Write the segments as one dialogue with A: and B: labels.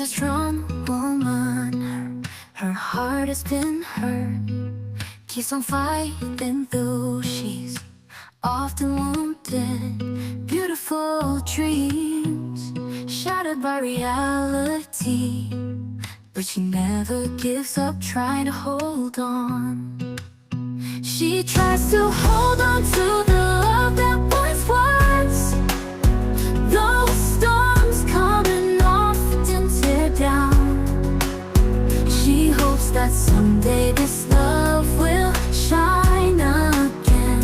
A: a strong woman. Her heart has been hurt. Keeps on fighting though she's often wounded. Beautiful dreams shattered by reality, but she never gives up trying to hold on. She tries to hold on to the love that once was. Those storms coming often tear down. She hopes that someday this love will shine again.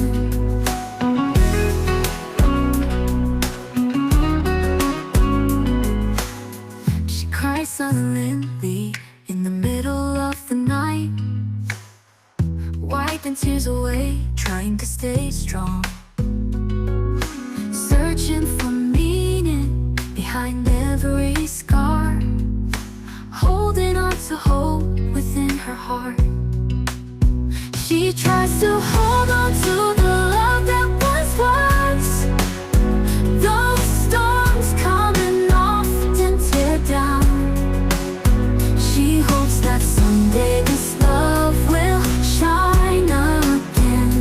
A: She cries silently in the middle of the night, wiping tears away, trying to stay strong, searching for meaning behind every scar, holding on to hope within her heart. She tries to hold on to the love that once was. Those storms coming often tear down. She hopes that someday this love will shine again.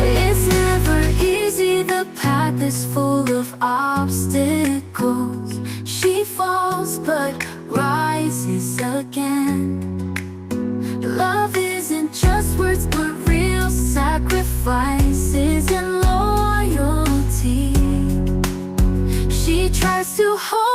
A: It's never easy, the path is full of obstacles. She falls but rises again. Love isn't just words but real sacrifices and loyalty. She tries to hold